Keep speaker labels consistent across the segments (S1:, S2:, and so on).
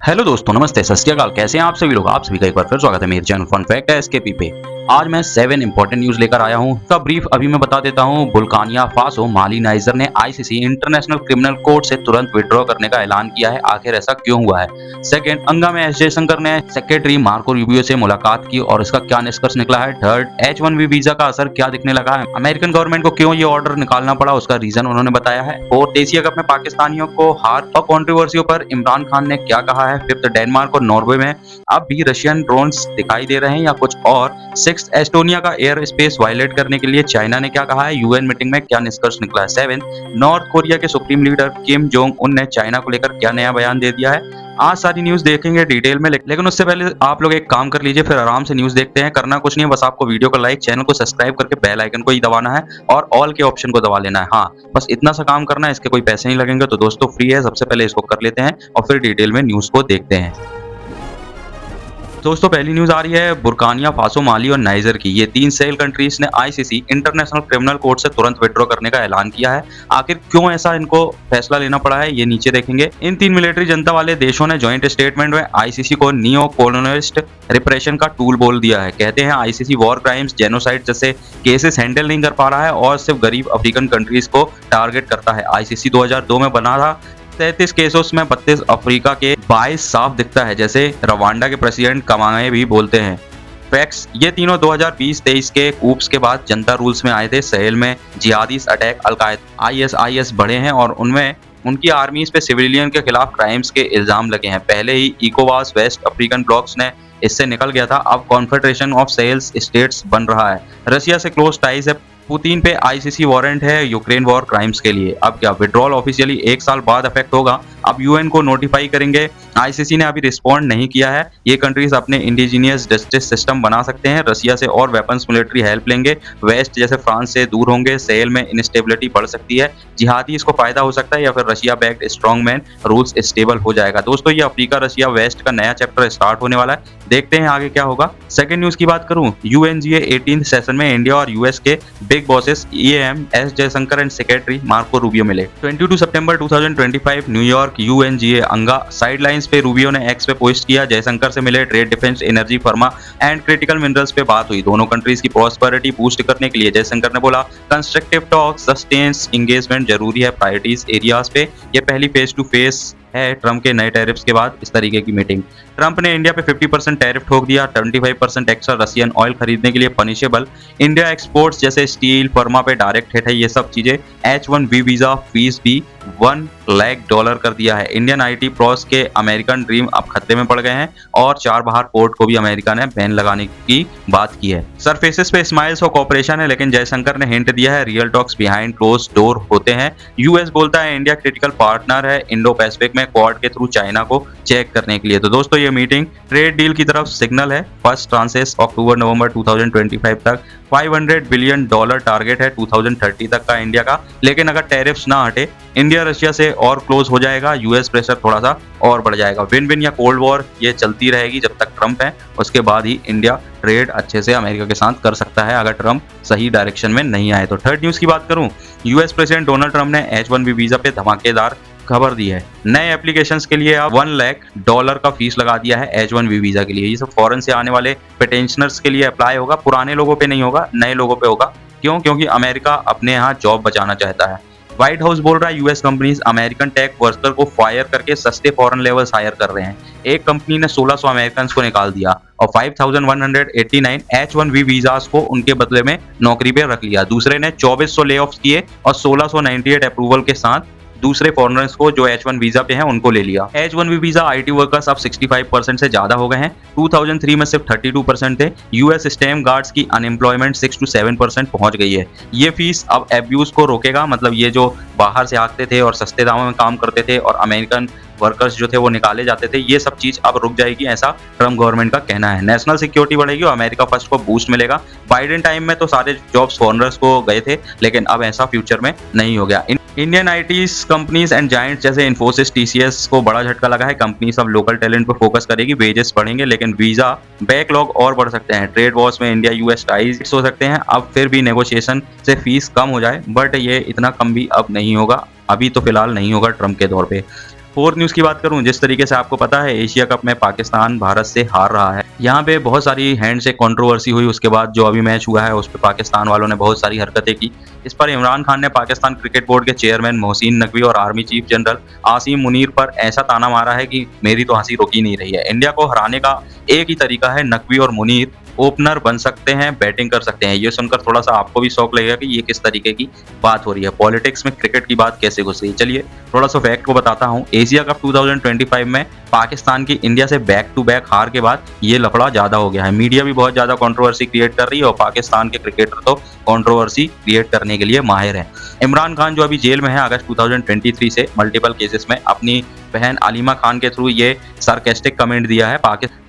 S1: Hello दोस्तों, नमस्ते, सत श्री अकाल। कैसे हैं आप सभी लोग? आप सभी का एक बार फिर स्वागत है मेरे चैनल फन फैक्ट एसकेपी पे। आज मैं 7 इंपॉर्टेंट न्यूज़ लेकर आया हूं। इसका ब्रीफ अभी मैं बता देता हूं। बुर्किना फासो माली नाइजर ने आईसीसी इंटरनेशनल क्रिमिनल कोर्ट से तुरंत विड्रॉ करने का ऐलान किया है। आखिर ऐसा क्यों हुआ है? सेकंड, अंगा में एस जयशंकर ने सेक्रेटरी मार्को रूबियो से मुलाकात की और इसका क्या निष्कर्ष निकला है? थर्ड, H1B वीजा का असर क्या दिखने लगा है? अमेरिकन गवर्नमेंट को क्यों ये ऑर्डर निकालना पड़ा, उसका रीजन उन्होंने बताया है। फोर्थ, एशिया कप में पाकिस्तानियों को हार और कंट्रोवर्सियों पर इमरान खान ने क्या कहा है? फिफ्थ, डेनमार्क और नॉर्वे में अब भी रशियन ड्रोन्स दिखाई दे रहे हैं या कुछ और? सिक्स्थ, एस्टोनिया का एयर स्पेस वायलेट करने के लिए चाइना ने क्या कहा है? यूएन मीटिंग में क्या निष्कर्ष निकला है? सेवेंथ, नॉर्थ कोरिया के supreme leader Kim Jong Un ने चाइना को लेकर क्या नया बयान दे दिया है? आज सारी न्यूज देखेंगे डिटेल में, लेकिन उससे पहले आप लोग एक काम कर लीजिए, फिर आराम से न्यूज देखते हैं। करना कुछ नहीं है, बस आपको वीडियो को लाइक, चैनल को सब्सक्राइब करके बेल आइकन को ही दबाना है और ऑल के ऑप्शन को दबा लेना है। हाँ, बस इतना सा काम करना है, इसके कोई पैसे नहीं लगेंगे। तो दोस्तों फ्री है, सबसे पहले इसको कर लेते हैं और फिर डिटेल में न्यूज को देखते हैं। दोस्तों पहली न्यूज आ रही है बुर्किना फासो, माली और नाइजर की। ये तीन सेल कंट्रीज ने आईसीसी इंटरनेशनल क्रिमिनल कोर्ट से तुरंत विड्रॉ करने का ऐलान किया है। आखिर क्यों ऐसा इनको फैसला लेना पड़ा है, ये नीचे देखेंगे। इन तीन मिलिट्री जनता वाले देशों ने जॉइंट स्टेटमेंट में आईसीसी को नियो कॉलोनिस्ट रिप्रेशन का टूल बोल दिया है। कहते हैं आईसीसी वॉर क्राइम्स, जेनोसाइड जैसे केसेस हैंडल नहीं कर पा रहा है और सिर्फ गरीब अफ्रीकन कंट्रीज को टारगेट करता है। आईसीसी 2002 में बना था। 33 केसों में 32 अफ्रीका के 22 साफ दिखता है, जैसे रवांडा के प्रेसिडेंट कमाए भी बोलते हैं। फैक्ट्स, ये तीनों 2020-23 के कूप्स के बाद जनता रूल्स में आए थे। सहेल में जिहादी अटैक, अलकायदा, आईएसआईएस बढ़े हैं और उनमें उनकी आर्मीज पे सिविलियन के खिलाफ क्राइम्स के इल्जाम लगे हैं। पहले ही इकोवास वेस्ट अफ्रीकन ब्लॉक्स ने इससे निकल गया था, अब कॉन्फेडरेशन ऑफ सेल्स स्टेट्स बन रहा है। रशिया से क्लोज टाइज है। पुतिन पे आईसीसी वारंट है यूक्रेन वॉर क्राइम्स के लिए। अब क्या विड्रॉल ऑफिशियली 1 साल बाद इफेक्ट होगा? अब यूएन को नोटिफाई करेंगे। आईसीसी ने अभी रिस्पॉन्ड नहीं किया है। ये कंट्रीज अपने इंडिजीनियस जस्टिस सिस्टम बना सकते हैं। रशिया से और वेपन्स मिलिट्री हेल्प लेंगे। वेस्ट जैसे फ्रांस से दूर होंगे। सेल में इंस्टेबिलिटी बढ़ सकती है। जिहादी इसको फायदा हो सकता है या फिर Russia backed strong man rules stable हो जाएगा। दोस्तों ये अफ्रीका रशिया वेस्ट का नया चैप्टर स्टार्ट होने वाला है। देखते हैं आगे क्या होगा। सेकंड न्यूज की बात करूं, यूएनजीए 18th सेशन में इंडिया और यूएस के big bosses EM S Jaishankar and secretary Marco Rubio मिले। 22 सितंबर 2025 न्यूयॉर्क यूएनजीए अंगा साइडलाइंस पे रूबियो ने एक्स पे पोस्ट किया। जयशंकर से मिले, trade, defence, energy, pharma and critical minerals पे बात हुई। दोनों कंट्रीज की प्रॉस्पेरिटी बूस्ट करने के लिए जयशंकर ने बोला कंस्ट्रक्टिव टॉक, सस्टेन्स एंगेजमेंट जरूरी है प्रायोरिटीज एरियाज पे। ये पहली फेस टू फेस है ट्रंप के नए टैरिफ्स के बाद इस तरीके की मीटिंग। ट्रंप ने इंडिया पे 50% टैरिफ ठोक दिया। 25% एक्स्ट्रा रशियन ऑयल खरीदने के लिए पनिशेबल। इंडिया एक्सपोर्ट्स जैसे स्टील, फर्मा पे डायरेक्ट हिट है ये सब चीजें। H1B वीजा फीस भी $1 लाख कर दिया है। इंडियन आईटी प्रोस के अमेरिकन ड्रीम अब खतरे में पड़ गए हैं और चाबहार पोर्ट को भी अमेरिका ने बैन लगाने की बात की है। सरफेसेस पे स्माइल्स और कॉपरेशन है, लेकिन जयशंकर ने हिंट दिया है real talks behind close door होते हैं। यूएस बोलता है इंडिया क्रिटिकल पार्टनर है इंडो पैसिफिक में क्वाड के थ्रू चाइना को चेक करने के लिए। तो दोस्तों ये मीटिंग ट्रेड डील की तरफ सिग्नल है। फर्स्ट ट्रांसेस अक्टूबर-नवंबर 2025 तक $500 बिलियन टारगेट है 2030 तक का इंडिया का। लेकिन अगर टैरिफ्स ना हटे, इंडिया रशिया से और क्लोज हो जाएगा। यूएस प्रेशर थोड़ा सा और बढ़ जाएगा। विन विन या कोल्ड वॉर ये चलती रहेगी जब तक ट्रंप है। उसके बाद ही इंडिया ट्रेड अच्छे से अमेरिका के साथ कर सकता है अगर ट्रंप सही डायरेक्शन में नहीं आए तो। थर्ड न्यूज की बात करूं, यूएस प्रेसिडेंट डोनाल्ड ट्रंप ने H1B वीजा पे धमाकेदार खबर दी है। नए एप्लीकेशंस के लिए अब $1 लाख का फीस लगा दिया है H1B वीजा के लिए। ये सब फॉरेन से आने वाले पेटेंशनर्स के लिए अप्लाई होगा। पुराने लोगों पे नहीं होगा, नए लोगों पे होगा। क्यों? क्योंकि अमेरिका अपने यहाँ जॉब बचाना चाहता है। व्हाइट हाउस बोल रहा है US companies American tech worker को फायर करके सस्ते फॉरेन लेवल्स हायर कर रहे हैं। एक कंपनी ने 1600 अमेरिकन को निकाल दिया और 5189 H1B वीजास को उनके बदले में नौकरी पे रख लिया। दूसरे ने 2400 ले ऑफ किए और 1698 अप्रूवल के साथ दूसरे फॉरेनर्स को जो H1 वीजा पे हैं उनको ले लिया। H1B वीजा आईटी वर्कर्स अब 65% से ज्यादा हो गए हैं। 2003 में सिर्फ 32% थे। यूएस स्टेम गार्ड्स की अनएम्प्लॉयमेंट 6 to 7% पहुंच गई है। ये फीस अब एब्यूज को रोकेगा। मतलब ये जो बाहर से आते थे और सस्ते दामों में काम करते थे और अमेरिकन वर्कर्स जो थे वो निकाले जाते थे, ये सब चीज अब रुक जाएगी, ऐसा ट्रम्प गवर्नमेंट का कहना है। नेशनल सिक्योरिटी बढ़ेगी और अमेरिका फर्स्ट को बूस्ट मिलेगा। बाइडेन टाइम में तो सारे जॉब्स फॉरेनर्स को गए थे, लेकिन अब ऐसा फ्यूचर में नहीं हो गया। Indian IT companies and giants जैसे इन्फोसिस, टीसीएस को बड़ा झटका लगा है। कंपनी सब लोकल टैलेंट पर फोकस करेगी, वेजेस बढ़ेंगे, लेकिन वीजा बैकलॉग और बढ़ सकते हैं। ट्रेड वॉर्स में इंडिया यूएस टाइज हो सकते हैं। अब फिर भी नेगोशिएशन से फीस कम हो जाए, बट ये इतना कम भी अब नहीं होगा। अभी तो फिलहाल नहीं होगा ट्रम्प के दौर पे। फोर्थ न्यूज़ की बात करूं, जिस तरीके से आपको पता है एशिया कप में पाकिस्तान भारत से हार रहा है। यहाँ पे बहुत सारी हैंड से कंट्रोवर्सी हुई, उसके बाद जो अभी मैच हुआ है उस पे पाकिस्तान वालों ने बहुत सारी हरकतें की। इस पर इमरान खान ने पाकिस्तान क्रिकेट बोर्ड के चेयरमैन मोहसिन नकवी और army chief general Asim Munir पर ऐसा ताना मारा है कि मेरी तो हंसी रुक ही नहीं रही है। इंडिया को हराने का एक ही तरीका है, नकवी और मुनीर ओपनर बन सकते हैं, बैटिंग कर सकते हैं। ये सुनकर थोड़ा सा आपको भी शौक लगेगा कि ये किस तरीके की बात हो रही है, पॉलिटिक्स में क्रिकेट की बात कैसे घुस रही है। चलिए थोड़ा सा फैक्ट को बताता हूँ। एशिया कप 2025 में पाकिस्तान की इंडिया से बैक टू बैक हार के बाद ये लफड़ा ज्यादा हो गया है। मीडिया भी बहुत ज्यादा कंट्रोवर्सी क्रिएट कर रही है और पाकिस्तान के क्रिकेटर तो कंट्रोवर्सी क्रिएट करने के लिए माहिर हैं। इमरान खान जो अभी जेल में है अगस्त 2023 से मल्टीपल केसेस में, अपनी बहन आलिमा खान के थ्रू ये सार्केस्टिक कमेंट दिया है।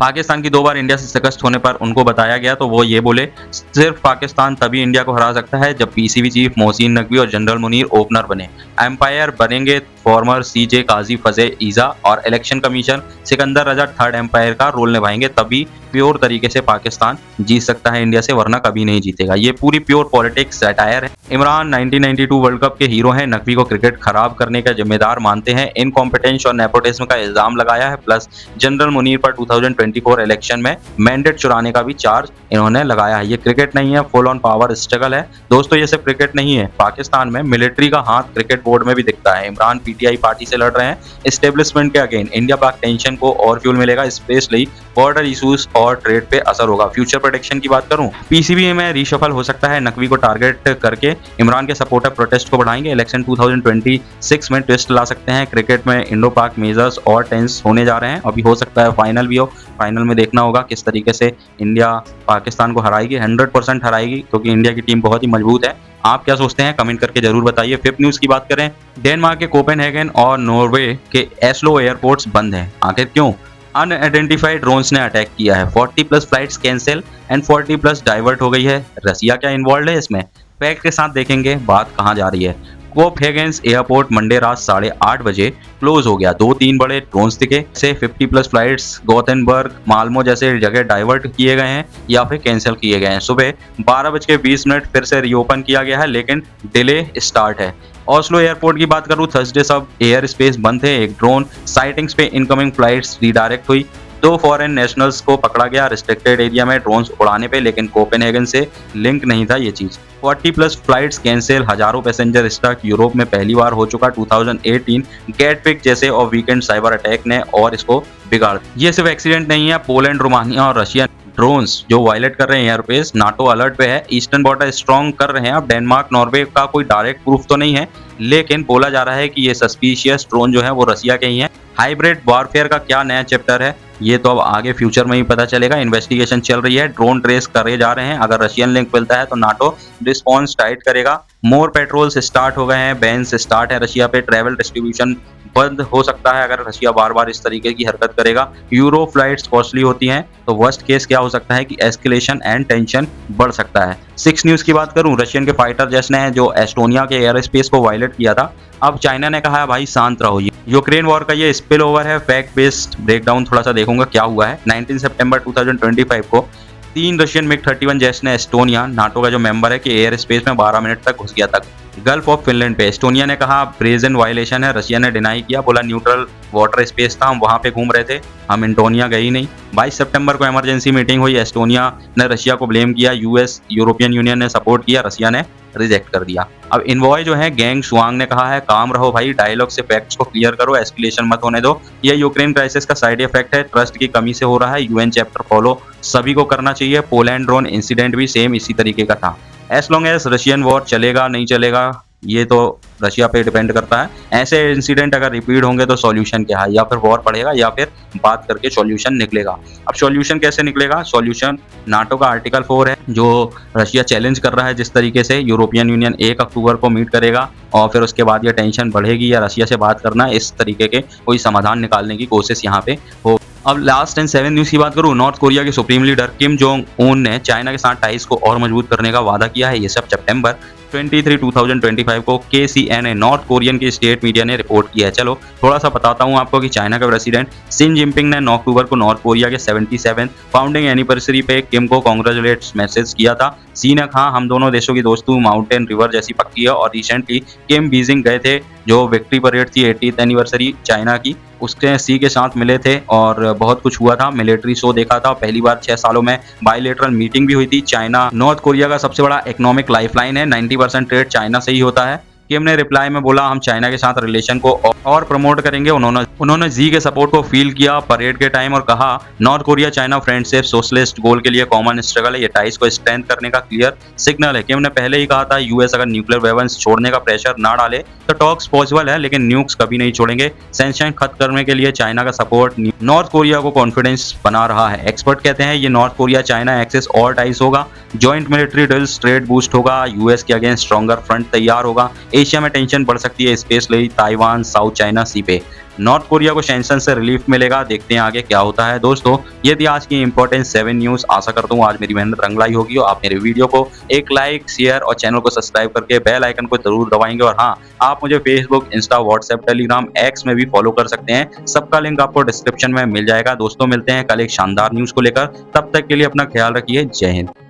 S1: पाकिस्तान की 2 बार इंडिया से शिकस्त होने पर उनको बताया गया तो वो ये बोले, सिर्फ पाकिस्तान तभी इंडिया को हरा सकता है जब पीसीबी चीफ मोहसिन नकवी और जनरल मुनीर ओपनर बने। एम्पायर बनेंगे फॉर्मर सीजे काजी फजे ईजा और इलेक्शन कमीशन सिकंदर रजा थर्ड एम्पायर का रोल निभाएंगे, तभी प्योर तरीके से पाकिस्तान जीत सकता है इंडिया से, वरना कभी नहीं जीतेगा। ये पूरी प्योर पॉलिटिक्स सैटायर है। इमरान 1992 वर्ल्ड कप के हीरो हैं, नकवी को क्रिकेट खराब करने का जिम्मेदार मानते हैं, इनकॉम्पिटेंस और नेपोटिज्म का इल्जाम लगाया है। प्लस जनरल मुनीर पर 2024 इलेक्शन में मैंडेट चुराने का भी चार्ज इन्होंने लगाया है। ये क्रिकेट नहीं है, फुल ऑन पावर स्ट्रगल है। दोस्तों ये सिर्फ क्रिकेट नहीं है, पाकिस्तान में मिलिट्री का हाथ क्रिकेट बोर्ड में भी दिखता है। इमरान पीटीआई पार्टी से लड़ रहे हैं, एस्टेब्लिशमेंट के अगेन। इंडिया पाक टेंशन को और फ्यूल मिलेगा, स्पेशली बॉर्डर इश्यूज और ट्रेड पे असर होगा। फ्यूचर प्रोटेक्शन की बात करूं, पीसीबी में रीशफल हो सकता है, नकवी को टारगेट करके इमरान के सपोर्टर प्रोटेस्ट को बढ़ाएंगे। इलेक्शन 2026 में ट्विस्ट ला सकते हैं। क्रिकेट में इंडो पाक मेजर्स और टेंस होने जा रहे हैं, अभी हो सकता है फाइनल भी हो। फाइनल में देखना होगा किस तरीके से इंडिया पाकिस्तान को हराएगी। 100% हराएगी क्योंकि इंडिया की टीम बहुत ही मजबूत है। आप क्या सोचते हैं कमेंट करके जरूर बताइए। फिफ्थ न्यूज की बात करें, डेनमार्क के कोपेनहेगन और नॉर्वे के एस्लो एयरपोर्ट्स बंद हैं, आखिर क्यों? अनआइडेंटिफाइड ड्रोन्स ने अटैक किया है, 40+ फ्लाइट्स कैंसिल एंड 40+ डाइवर्ट हो गई है। रसिया क्या इन्वॉल्व है इसमें? फैक्ट के साथ देखेंगे बात कहाँ जा रही है। कोपेनहेगन एयरपोर्ट मंडे रात 8:30 बजे क्लोज हो गया। 2-3 बड़े ड्रोन्स दिखे से 50+ फ्लाइट्स गोथेनबर्ग माल्मो जैसे जगह डाइवर्ट किए गए हैं या फिर कैंसिल किए गए हैं। सुबह 12:20 फिर से रीओपन किया गया है, लेकिन डिले स्टार्ट है। ऑस्लो एयरपोर्ट की बात करूं, थर्सडे सब एयर स्पेस बंद थे। एक ड्रोन साइटिंग्स पे इनकमिंग फ्लाइट्स रीडायरेक्ट हुई। 2 फॉरेन नेशनल्स को पकड़ा गया रिस्ट्रिक्टेड एरिया में ड्रोन्स उड़ाने पे, लेकिन कोपेनहेगन से लिंक नहीं था ये चीज। 40+ फ्लाइट्स कैंसिल, हजारों पैसेंजर स्टक। यूरोप में पहली बार हो चुका 2018 गेटपिक जैसे और वीकेंड साइबर अटैक ने और इसको बिगाड़। ये सिर्फ एक्सीडेंट नहीं है, पोलैंड, रोमानिया और रशिया ड्रोन्स जो वायलेट कर रहे हैं एयरस्पेस, नाटो अलर्ट पे है। ईस्टर्न बॉर्डर स्ट्रॉन्ग कर रहे हैं। अब डेनमार्क नॉर्वे का कोई डायरेक्ट प्रूफ तो नहीं है, लेकिन बोला जा रहा है कि ये सस्पिशियस ड्रोन जो है वो रसिया के ही हैं। हाइब्रिड वॉरफेयर का क्या नया चैप्टर है ये तो अब आगे फ्यूचर में ही पता चलेगा। इन्वेस्टिगेशन चल रही है, ड्रोन ट्रेस करे जा रहे हैं। अगर रशियन लिंक मिलता है तो नाटो रिस्पॉन्स टाइट करेगा। मोर पेट्रोल्स स्टार्ट हो गए हैं, बैन्स स्टार्ट है रशिया पे। ट्रैवल डिस्ट्रीब्यूशन बंद हो सकता है अगर रशिया बार बार इस तरीके की हरकत करेगा। यूरो फ्लाइट्स कॉस्टली होती हैं, तो वर्स्ट केस क्या हो सकता है कि एस्केलेशन एंड टेंशन बढ़ सकता है। 6 न्यूज की बात करूं, रशियन के फाइटर जेट्स ने जो एस्टोनिया के एयर स्पेस को वायलेट किया था, अब चाइना ने कहा है भाई शांत रहो। यूक्रेन वॉर का ये स्पिल ओवर है। फैक्ट बेस्ड ब्रेकडाउन थोड़ा सा देखूंगा क्या हुआ है। 19 सितंबर 2025 को 3 रशियन मिग 31 जेट्स ने एस्टोनिया, नाटो का जो मेंबर है, कि एयर स्पेस में 12 मिनट तक घुस गया था गल्फ ऑफ फिनलैंड पे। एस्टोनिया ने कहा ब्रेजन वायलेशन है, रशिया ने डिनाई किया, बोला न्यूट्रल वाटर स्पेस था, हम वहां पे घूम रहे थे, हम एस्टोनिया गए ही नहीं। 22 सितंबर को इमरजेंसी मीटिंग हुई, एस्टोनिया ने रशिया को ब्लेम किया, यूएस यूरोपियन यूनियन ने सपोर्ट किया, रशिया ने रिजेक्ट कर दिया। अब इन्वॉय जो है गैंग शुआंग ने कहा है काम रहो भाई, डायलॉग से फैक्ट्स को क्लियर करो, एस्केलेशन मत होने दो। यह यूक्रेन क्राइसिस का साइड इफेक्ट है, ट्रस्ट की कमी से हो रहा है। यूएन चैप्टर फॉलो सभी को करना चाहिए। पोलैंड ड्रोन इंसिडेंट भी सेम इसी तरीके का था। As long as Russian war चलेगा नहीं चलेगा ये तो रशिया पे डिपेंड करता है। ऐसे इंसिडेंट अगर रिपीट होंगे तो सॉल्यूशन क्या है, या फिर वॉर पड़ेगा या फिर बात करके सॉल्यूशन निकलेगा। अब सॉल्यूशन कैसे निकलेगा? सॉल्यूशन नाटो का आर्टिकल 4 है जो रशिया चैलेंज कर रहा है। जिस तरीके से यूरोपियन यूनियन 1 अक्टूबर को मीट करेगा और फिर उसके बाद ये टेंशन बढ़ेगी या रशिया से बात करना, इस तरीके के कोई समाधान निकालने की कोशिश यहाँ पे हो। अब लास्ट एंड 7 न्यूज की बात करूं, नॉर्थ कोरिया के supreme leader Kim Jong Un ने चाइना के साथ टाइज को और मजबूत करने का वादा किया है। ये सब सितंबर 2025 को KCNA नॉर्थ कोरियन की स्टेट मीडिया ने रिपोर्ट किया है। चलो थोड़ा सा बताता हूँ आपको कि चाइना के प्रेसिडेंट शिन जिनपिंग ने 9 अक्टूबर को नॉर्थ कोरिया के 77 फाउंडिंग एनिवर्सरी पे किम को कांग्रेचुलेट्स मैसेज किया था। सी ने कहा हम दोनों देशों की दोस्ती माउंटेन रिवर जैसी पक्की है और रिसेंटली किम बीजिंग गए थे जो विक्ट्री परेड थी 80th एनिवर्सरी चाइना की, उसके सी के साथ मिले थे और बहुत कुछ हुआ था, मिलिट्री शो देखा था, पहली बार 6 सालों में बायलैटरल मीटिंग भी हुई थी। चाइना नॉर्थ कोरिया का सबसे बड़ा इकोनॉमिक लाइफलाइन है, 90% ट्रेड चाइना से ही होता है। किम ने रिप्लाई में बोला हम चाइना के साथ रिलेशन को और प्रमोट करेंगे। उन्होंने जी के सपोर्ट को फील किया परेड के टाइम और कहा North Korea China friendship socialist goal के लिए कॉमन स्ट्रगल है, ये टाइज को स्ट्रेंथ करने का क्लियर सिग्नल है। किम ने पहले ही कहा था यूएस अगर न्यूक्लियर वेपन्स छोड़ने का प्रेशर ना डाले तो टॉक्स पॉसिबल है लेकिन न्यूक्स कभी नहीं छोड़ेंगे। सैंक्शन खत्म करने के लिए चाइना का सपोर्ट नॉर्थ कोरिया को कॉन्फिडेंस बना रहा है। एक्सपर्ट कहते हैं ये नॉर्थ कोरिया चाइना एक्सेस और टाइज होगा, joint military drills, trade boost होगा, यूएस के अगेंस्ट स्ट्रॉन्गर फ्रंट तैयार होगा। एशिया में टेंशन बढ़ सकती है स्पेशली ताइवान साउथ चाइना सी पे। नॉर्थ कोरिया को सैंक्शन से रिलीफ मिलेगा, देखते हैं आगे क्या होता है। दोस्तों ये थी आज की इंपॉर्टेंट 7 न्यूज। आशा करता हूँ आज मेरी मेहनत रंग लाई होगी और आप मेरे वीडियो को एक लाइक शेयर और चैनल को सब्सक्राइब करके बेल आइकन को जरूर दबाएंगे। और हाँ, आप मुझे Facebook, Insta, WhatsApp, Telegram, x में भी फॉलो कर सकते हैं, सबका लिंक आपको डिस्क्रिप्शन में मिल जाएगा। दोस्तों मिलते हैं कल एक शानदार न्यूज को लेकर, तब तक के लिए अपना ख्याल रखिए। जय हिंद।